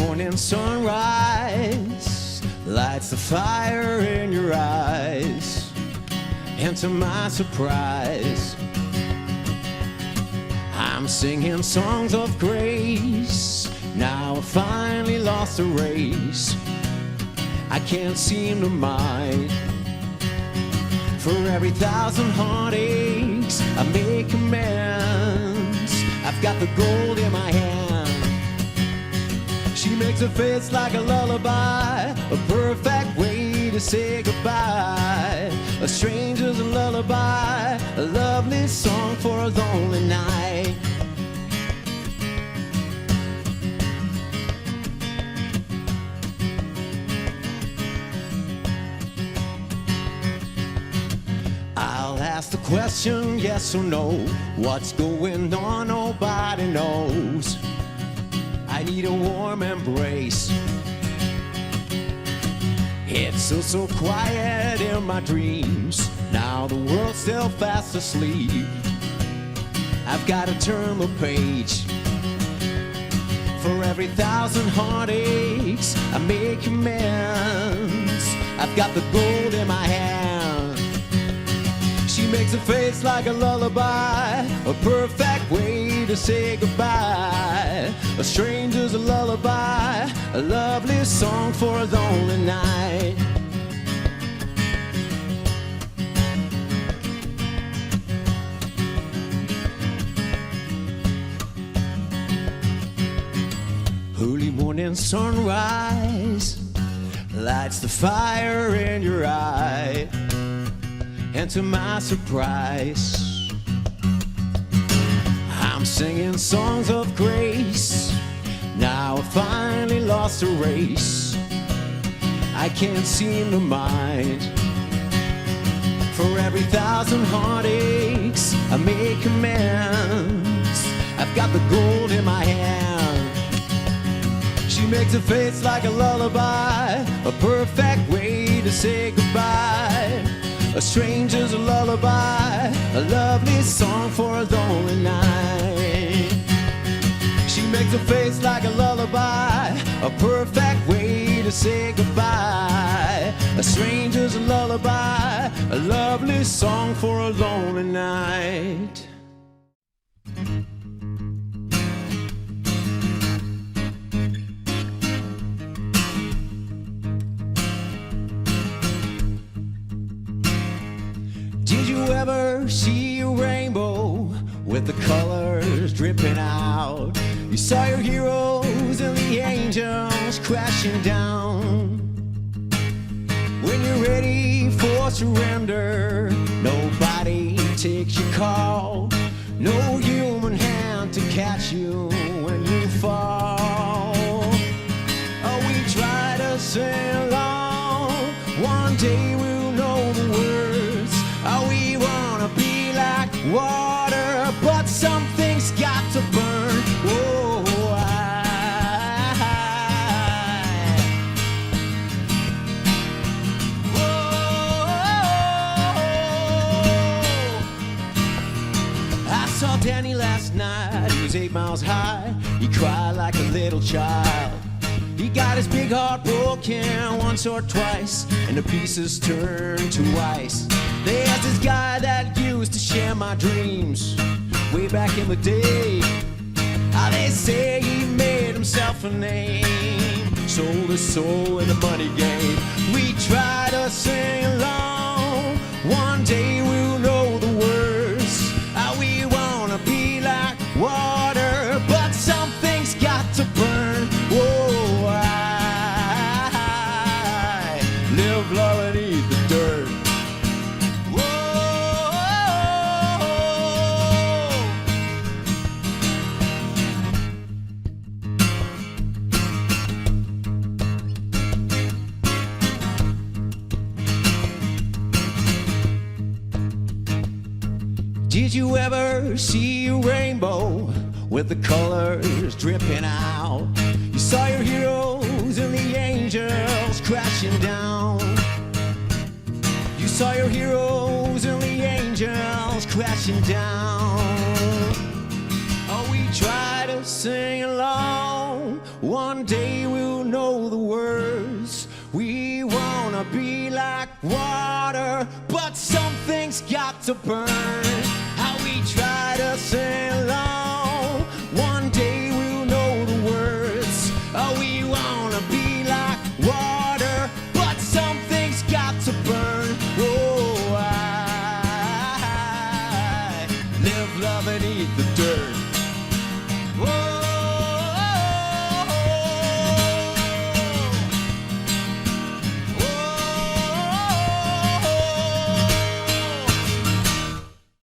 morning sunrise lights the fire in your eyes, and to my surprise, I'm singing songs of grace. Now I finally lost the race. I can't seem to mind. For every 1,000 heartaches, I make amends. I've got the gold in my hand. She makes a face like a lullaby, a perfect way to say goodbye. A stranger's a lullaby, a lovely song for a lonely night. I'll ask the question, yes or no. What's going on, nobody knows. I need a warm embrace. It's so quiet in my dreams. Now the world's still fast asleep. I've got to turn the page. For every 1,000 heartaches, I make amends. I've got the gold in my hand. She makes a face like a lullaby, a perfect way to say goodbye. A stranger's a lullaby, a lovely song for a lonely night. Early morning sunrise lights the fire in your eye, and to my surprise, I'm singing songs of grace. Now I finally lost the race. I can't seem to mind. For every 1,000 heartaches, I make amends. I've got the gold in my hand. She makes a face like a lullaby, a perfect way to say goodbye. A stranger's a lullaby, a lovely song for a lonely night. She makes a face like a lullaby, a perfect way to say goodbye. A stranger's a lullaby, a lovely song for a lonely night. Did you ever see a rainbow with the colors dripping out? You saw your heroes and the angels crashing down. When you're ready for surrender, nobody takes your call. No human hand to catch you when you fall. Oh, we try to sing along. One day we'll know the words. Oh, we wanna be like water, but something's got to burn. Oh, I saw Danny last night. He was 8 miles high. He cried like a little child. He got his big heart broken once or twice, and the pieces turned to ice. There's this guy that used to share my dreams way back in the day. How they say he made himself a name, sold his soul in the money game. We try to sing along. One day we'll know the words. How we wanna be like water, but something's got to burn. Whoa, I live, love, and eat the dirt. Did you ever see a rainbow with the colors dripping out? You saw your heroes and the angels crashing down. You saw your heroes and the angels crashing down. Oh, we try to sing along. One day we'll know the words. We wanna be like water, but something's got to burn. How we try to sing along. One day we'll know the words. Oh, we wanna be like water, but something's got to burn. Oh, I live, love, and eat the dirt. Whoa.